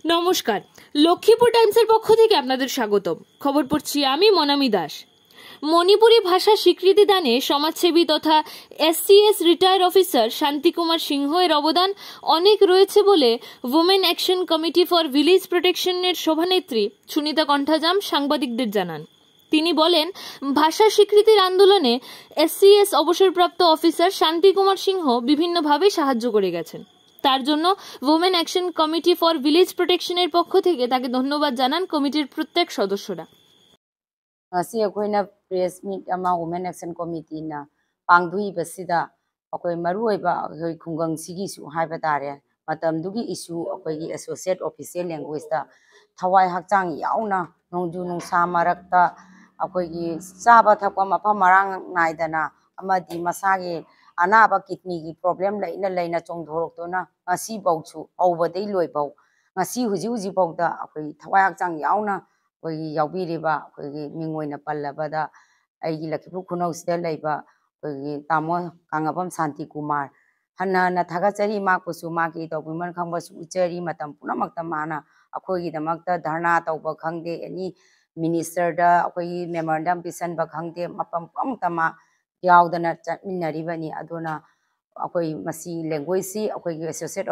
নমস্কার, লক্ষ্মীপুর টাইমসের পক্ষ থেকে আপনাদের স্বাগতম। খবর পড়ছি আমি মনামি দাস। মণিপুরী ভাষা স্বীকৃতি দানে সমাজসেবী তথা SCS রিটায়ার্ড অফিসার শান্তি কুমার সিংহ এর অবদান অনেক রয়েছে বলে women action committee for village প্রোটেকশনের সভানেত্রী সুনিতা কণ্ঠাজাম সাংবাদিকদের জানান। তিনি বলেন, ভাষা স্বীকৃতির আন্দোলনে SCS অবসরপ্রাপ্ত অফিসার শান্তি কুমার সিংহ বিভিন্নভাবে সাহায্য করে গেছেন। তার জন্য women action committee for village প্রোটেকশনের পক্ষ থেকে তাকে ধন্যবাদ জানান কমিটির প্রত্যেক সদস্যরা। ngasi akoina press meet ama women action committee na pangdui basida akoi maru oiba hoi khungang sigi su haiba tare matam dugi issue akoi gi associate official language da thawai hakchang yauna nongju nong sa marakta akoi gi chaba thakwa mapham marang naidana amadi masagi anaba kidney gi problem laina chongdhorok to na ngasi bauchu awbadei loibau ngasi huji bauda akoi thawai hakchang yauna koi yaubiriba koi mingoina pallabada aigi lakhipu khunau sida laiba koi tamo kangapam Shanti Kumar hanna na thagachari ma kusu ma ki document khangba su uchari matam punamakta mana akoi gi damakta dharna tawba khangde ani minister da akoi memorandum pisan ba khangde mapam pamta ma yaudana chatminari bani adona akoi masi language si akoi gi associate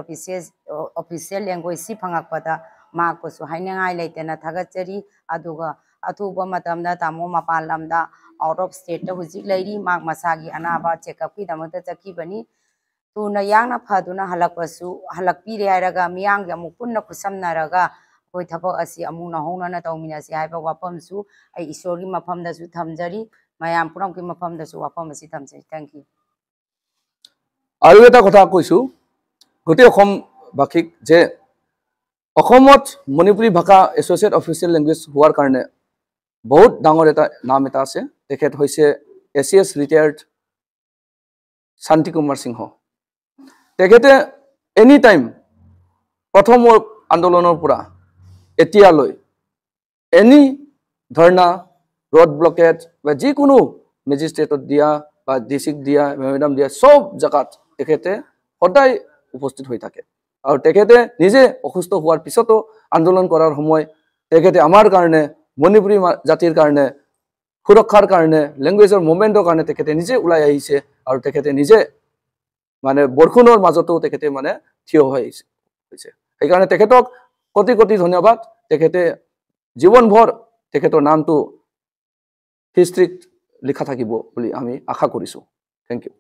official language si phangakpada ma kusu hainangai laitena thagachari aduga athuba matamda tamo mapalamda out of state ta hujik lairi mak masagi anaba checkup ki damata chaki bani tuna yangna phaduna halakpasu halakpi re airaga miyang yamu punna khusamna raga koi thapok asi amuna hongna na tawmina si haiba wapam su ai isori maphamda su thamjari mayam puram ki maphamda su wapam asi thamjari. Thank you. আৰু এটা কথা কৈছো গোটেই অসম বাসীক যে অসমত মণিপুৰী ভাষা associate official language হোৱাৰ কাৰণে বহুত ডাঙৰ এটা নাম এটা আছে। তেখেত হৈছে SCS ৰিটায়াৰ্ড শান্তি কুমাৰ সিংহ। তেখেতে এনি টাইম প্ৰথম আন্দোলনৰ পৰা এতিয়ালৈ এনি ধৰ্ণা ৰোড ব্লকেট বা যিকোনো মেজিষ্ট্ৰেটত দিয়া বা ডিচিক দিয়া মেমৰেণ্ডাম দিয়া সব জাগাত তেখেতে সদায় উপস্থিত হৈ থাকে। আৰু তেখেতে নিজে অসুস্থ হোৱাৰ পিছতো আন্দোলন কৰাৰ সময় তেখেতে আমাৰ কাৰণে মণিপুৰী জাতিৰ কাৰণে সুৰক্ষাৰ কাৰণে লেংগুৱেজৰ মুভমেণ্টৰ কাৰণে তেখেতে নিজে ওলাই আহিছে আৰু তেখেতে নিজে মানে বৰখুনৰ মাজতো তেখেতে মানে থিয় হৈ আহিছে। সেইকাৰণে তেখেতক কোটি কোটি ধন্যবাদ। তেখেতে জীৱনভৰ তেখেতৰ নামটো হিষ্ট্ৰীত লিখা থাকিব বুলি আমি আশা কৰিছোঁ। Thank U.